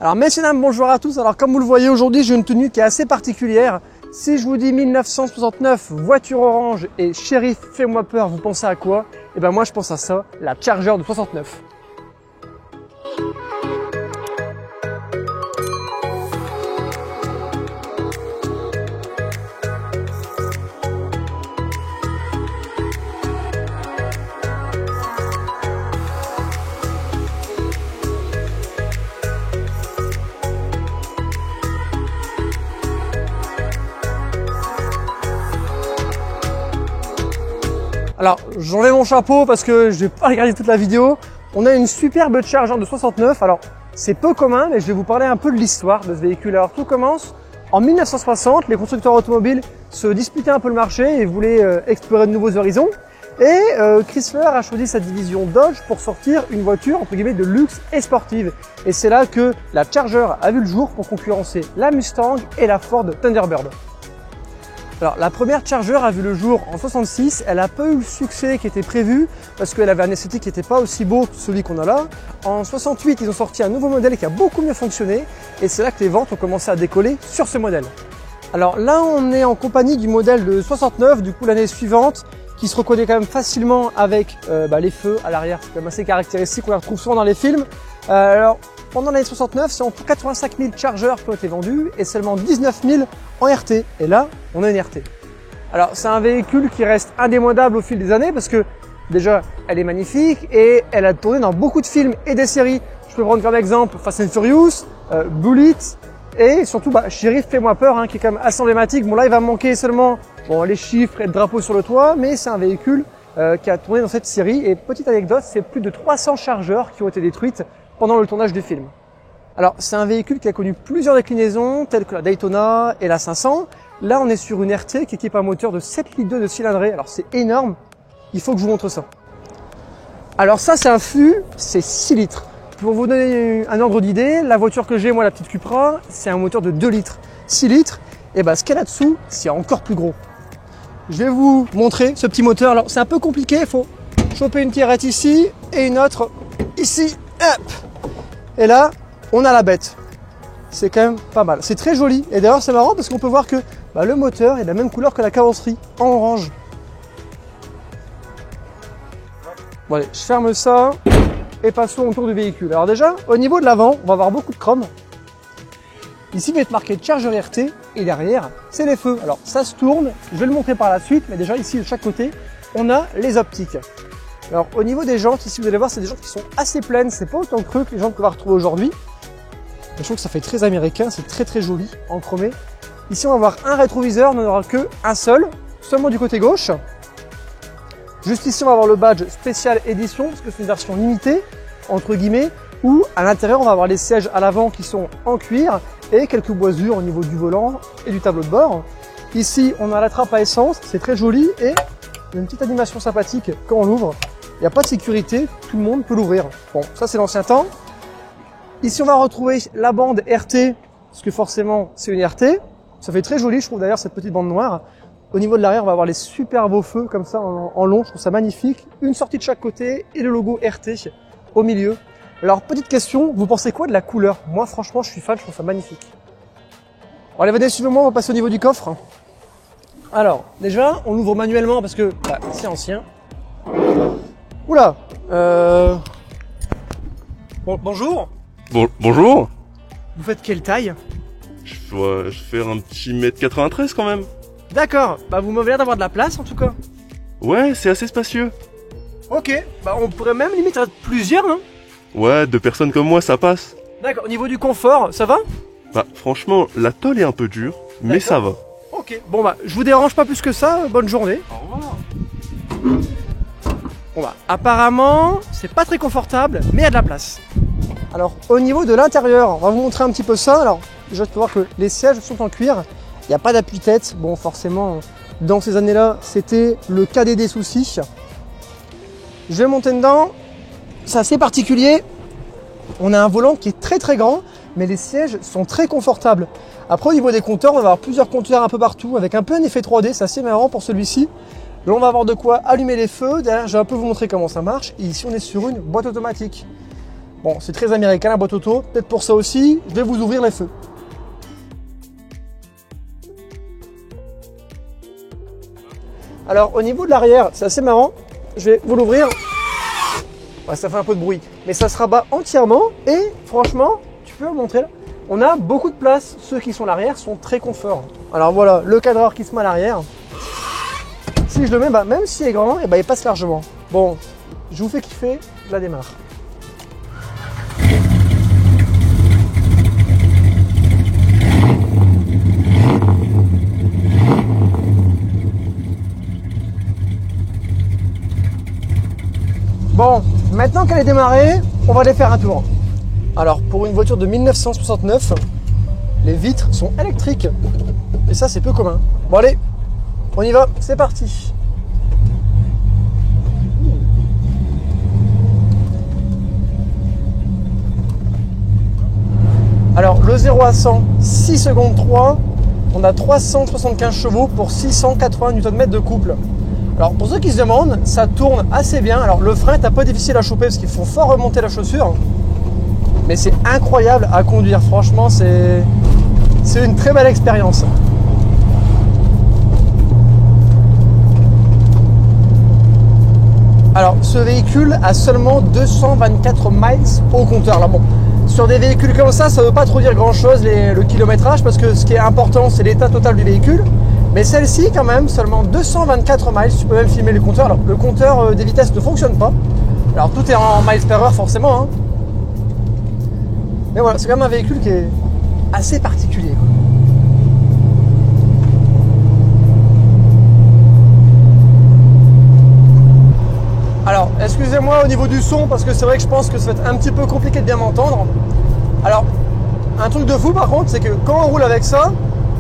Alors messieurs dames, bonjour à tous. Alors comme vous le voyez aujourd'hui, j'ai une tenue qui est assez particulière. Si je vous dis 1969, voiture orange et shérif fais-moi peur, vous pensez à quoi? Eh ben moi je pense à ça, la Charger de 69. Alors, j'enlève mon chapeau parce que je vais pas regarder toute la vidéo. On a une superbe Charger de 69. Alors, c'est peu commun, mais je vais vous parler un peu de l'histoire de ce véhicule. Alors, tout commence en 1960. Les constructeurs automobiles se disputaient un peu le marché et voulaient explorer de nouveaux horizons. Et Chrysler a choisi sa division Dodge pour sortir une voiture entre guillemets de luxe et sportive. Et c'est là que la Charger a vu le jour pour concurrencer la Mustang et la Ford Thunderbird. Alors la première Charger a vu le jour en 66, elle n'a pas eu le succès qui était prévu parce qu'elle avait un esthétique qui n'était pas aussi beau que celui qu'on a là. En 68, ils ont sorti un nouveau modèle qui a beaucoup mieux fonctionné et c'est là que les ventes ont commencé à décoller sur ce modèle. Alors là, on est en compagnie du modèle de 69, du coup l'année suivante, qui se reconnaît quand même facilement avec les feux à l'arrière, c'est quand même assez caractéristique, on les retrouve souvent dans les films. Alors pendant l'année 69, c'est entre 85 000 Chargers qui ont été vendus et seulement 19 000 en RT. Et là, on a une RT. Alors c'est un véhicule qui reste indémodable au fil des années parce que déjà, elle est magnifique et elle a tourné dans beaucoup de films et des séries. Je peux prendre comme exemple Fast and Furious, Bullet et surtout Shérif fais-moi peur, qui est quand même assez emblématique. Bon là, il va me manquer seulement les chiffres et le drapeau sur le toit, mais c'est un véhicule qui a tourné dans cette série. Et petite anecdote, c'est plus de 300 Chargers qui ont été détruites pendant le tournage du film. Alors c'est un véhicule qui a connu plusieurs déclinaisons telles que la Daytona et la 500. Là on est sur une RT qui équipe un moteur de 7,2 litres de cylindrée. Alors c'est énorme, il faut que je vous montre ça. Alors ça c'est un fût, c'est 6 litres. Pour vous donner un ordre d'idée, la voiture que j'ai, moi la petite Cupra, c'est un moteur de 2 litres. 6 litres, et ce qu'il y a là-dessous, c'est encore plus gros. Je vais vous montrer ce petit moteur. Alors c'est un peu compliqué, il faut choper une tirette ici et une autre ici. Hop. Et là, on a la bête. C'est quand même pas mal. C'est très joli. Et d'ailleurs, c'est marrant parce qu'on peut voir que le moteur est de la même couleur que la carrosserie, en orange. Bon allez, je ferme ça et passons autour du véhicule. Alors déjà, au niveau de l'avant, on va avoir beaucoup de chrome. Ici, il va être marqué Charger RT et derrière, c'est les feux. Alors ça se tourne, je vais le montrer par la suite, mais déjà ici, de chaque côté, on a les optiques. Alors au niveau des jantes, ici vous allez voir, c'est des jantes qui sont assez pleines, c'est pas autant creux que les jantes qu'on va retrouver aujourd'hui. Je trouve que ça fait très américain, c'est très très joli en chromé. Ici on va avoir un rétroviseur, on n'en aura que un seul, seulement du côté gauche. Juste ici on va avoir le badge spécial édition, parce que c'est une version limitée, entre guillemets, où à l'intérieur on va avoir les sièges à l'avant qui sont en cuir et quelques boisures au niveau du volant et du tableau de bord. Ici on a la trappe à essence, c'est très joli et il y a une petite animation sympathique quand on l'ouvre. Il n'y a pas de sécurité, tout le monde peut l'ouvrir. Bon, ça c'est l'ancien temps. Ici on va retrouver la bande RT, parce que forcément c'est une RT. Ça fait très joli, je trouve d'ailleurs cette petite bande noire. Au niveau de l'arrière, on va avoir les super beaux feux comme ça en long, je trouve ça magnifique. Une sortie de chaque côté et le logo RT au milieu. Alors petite question, vous pensez quoi de la couleur? Moi franchement je suis fan, je trouve ça magnifique. Bon allez, venez suivez-moi, on va passer au niveau du coffre. Alors déjà, on l'ouvre manuellement parce que c'est ancien. Oula, bonjour. Bonjour. Vous faites quelle taille? Je fais un petit 1m93 quand même. D'accord, vous m'avez l'air d'avoir de la place en tout cas. Ouais, c'est assez spacieux. Ok, on pourrait même limite être plusieurs, hein. Ouais, 2 personnes comme moi, ça passe. D'accord, au niveau du confort, ça va? Franchement, la tôle est un peu dure, mais ça va. Ok, je vous dérange pas plus que ça, bonne journée. Au revoir. Apparemment, c'est pas très confortable, mais il y a de la place. Alors, au niveau de l'intérieur, on va vous montrer un petit peu ça. Alors, déjà, tu peux voir que les sièges sont en cuir. Il n'y a pas d'appui-tête. Bon, forcément, dans ces années-là, c'était le cadet des soucis. Je vais monter dedans. C'est assez particulier. On a un volant qui est très très grand, mais les sièges sont très confortables. Après, au niveau des compteurs, on va avoir plusieurs compteurs un peu partout, avec un peu un effet 3D. C'est assez marrant pour celui-ci. Là, on va avoir de quoi allumer les feux. Derrière, je vais un peu vous montrer comment ça marche. Et ici, on est sur une boîte automatique. Bon, c'est très américain la boîte auto, peut-être pour ça aussi, je vais vous ouvrir les feux. Alors au niveau de l'arrière, c'est assez marrant, je vais vous l'ouvrir. Ouais, ça fait un peu de bruit, mais ça se rabat entièrement et franchement, tu peux montrer là, on a beaucoup de place, ceux qui sont à l'arrière sont très confort. Alors voilà, le cadreur qui se met à l'arrière, si je le mets, même s'il est grand, il passe largement. Bon, je vous fais kiffer, je la démarre. Bon, maintenant qu'elle est démarrée, on va aller faire un tour. Alors, pour une voiture de 1969, les vitres sont électriques. Et ça, c'est peu commun. Bon, allez, on y va, c'est parti. Alors, le 0 à 100, 6 secondes 3. On a 375 chevaux pour 680 Nm de couple. Alors pour ceux qui se demandent, ça tourne assez bien. Alors le frein est un peu difficile à choper parce qu'il faut fort remonter la chaussure. Mais c'est incroyable à conduire, franchement c'est une très belle expérience. Alors ce véhicule a seulement 224 miles au compteur. Là, bon, sur des véhicules comme ça ne veut pas trop dire grand chose le kilométrage parce que ce qui est important c'est l'état total du véhicule. Mais celle-ci, quand même, seulement 224 miles. Tu peux même filmer le compteur. Alors, le compteur des vitesses ne fonctionne pas. Alors, tout est en miles per heure, forcément. Hein. Mais voilà, c'est quand même un véhicule qui est assez particulier. Quoi. Alors, excusez-moi au niveau du son, parce que c'est vrai que je pense que ça va être un petit peu compliqué de bien m'entendre. Alors, un truc de fou, par contre, c'est que quand on roule avec ça,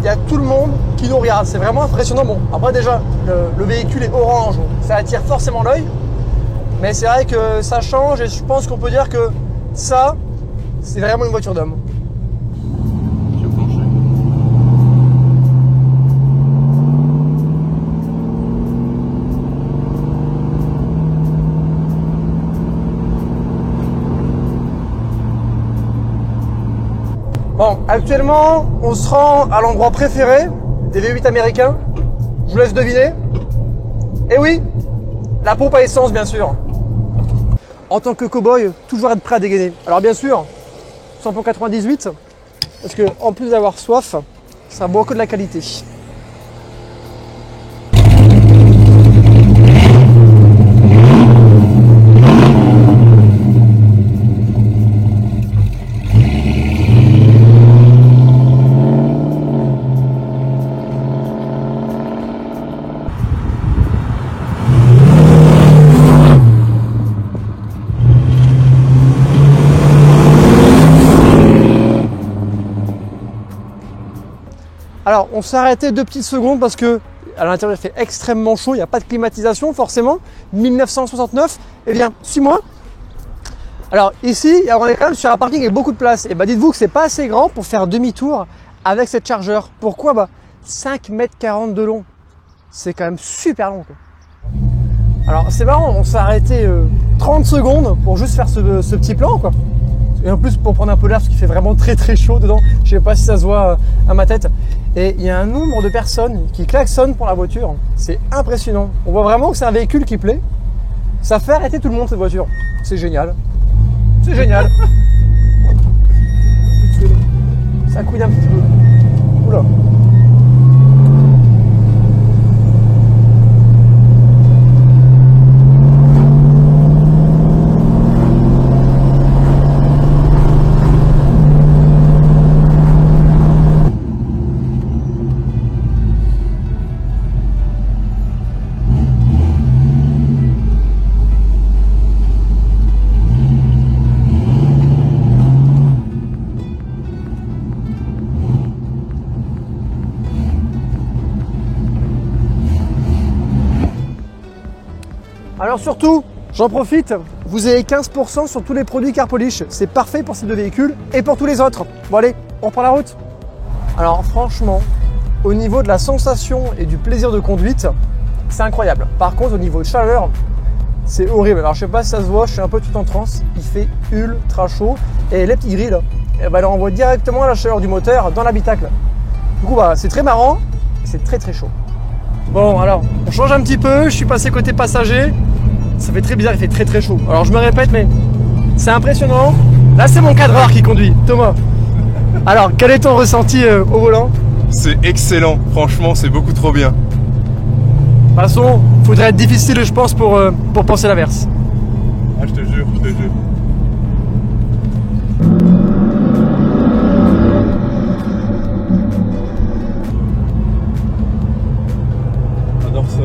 il y a tout le monde qui nous regarde, c'est vraiment impressionnant. Bon, après déjà, le véhicule est orange, ça attire forcément l'œil. Mais c'est vrai que ça change et je pense qu'on peut dire que ça, c'est vraiment une voiture d'homme. Bon, actuellement, on se rend à l'endroit préféré des V8 américains. Je vous laisse deviner. Et oui, la pompe à essence, bien sûr. En tant que cow-boy, toujours être prêt à dégainer. Alors bien sûr, samplon 98, parce que en plus d'avoir soif, ça boit que de la qualité. Alors, on s'est arrêté 2 petites secondes parce que à l'intérieur il fait extrêmement chaud, il n'y a pas de climatisation forcément. 1969, eh bien, suis-moi. Alors ici, on est quand même sur un parking avec beaucoup de place. Et dites-vous que c'est pas assez grand pour faire demi-tour avec cette chargeur. Pourquoi 5,40 m de long. C'est quand même super long, quoi. Alors c'est marrant, on s'est arrêté 30 secondes pour juste faire ce petit plan, quoi. Et en plus pour prendre un peu l'air parce qu'il fait vraiment très très chaud dedans. Je sais pas si ça se voit à ma tête. Et il y a un nombre de personnes qui klaxonnent pour la voiture. C'est impressionnant. On voit vraiment que c'est un véhicule qui plaît. Ça fait arrêter tout le monde cette voiture. C'est génial. C'est génial. Ça couine un petit peu. Oula. Alors surtout, j'en profite, vous avez 15% sur tous les produits Car Polish. C'est parfait pour ces deux véhicules et pour tous les autres. Bon allez, on reprend la route. Alors franchement, au niveau de la sensation et du plaisir de conduite, c'est incroyable. Par contre, au niveau de chaleur, C'est horrible. Alors je sais pas si ça se voit, je suis un peu tout en transe. Il fait ultra chaud. Et les petits grilles, elle envoie directement la chaleur du moteur dans l'habitacle. Du coup, bah, c'est très marrant. C'est très très chaud. Bon, alors, on change un petit peu. Je suis passé côté passager. Ça fait très bizarre, il fait très très chaud. Alors je me répète, mais c'est impressionnant. Là, c'est mon cadreur qui conduit. Thomas. Alors, quel est ton ressenti au volant? C'est excellent. Franchement, c'est beaucoup trop bien. De toute façon, il faudrait être difficile, je pense, pour penser l'inverse. Ah, je te jure, je te jure. J'adore ça.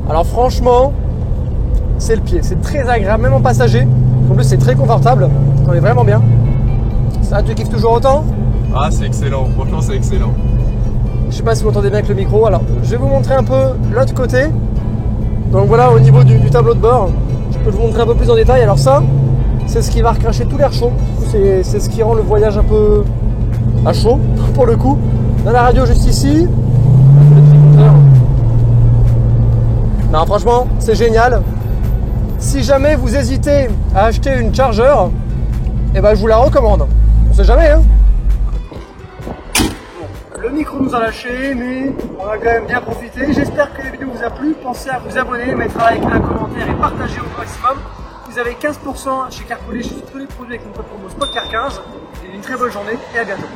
Alors franchement, c'est le pied, c'est très agréable, même en passager. En plus, c'est très confortable, on est vraiment bien. Ça, tu kiffes toujours autant? Ah, c'est excellent. Franchement, c'est excellent. Je sais pas si vous entendez bien avec le micro. Alors, je vais vous montrer un peu l'autre côté. Donc voilà, au niveau du tableau de bord, je peux vous montrer un peu plus en détail. Alors ça, c'est ce qui va recracher tout l'air chaud. C'est ce qui rend le voyage un peu à chaud, pour le coup. On a la radio juste ici. Non, franchement, c'est génial. Si jamais vous hésitez à acheter une Charger, eh ben, je vous la recommande. On sait jamais, hein. Le micro nous a lâché, mais on a quand même bien profité. J'espère que la vidéo vous a plu. Pensez à vous abonner, mettre un like, un commentaire et partager au maximum. Vous avez 15% chez Carpoly sur tous les produits avec mon code promo SPOTCAR15. Et une très bonne journée et à bientôt.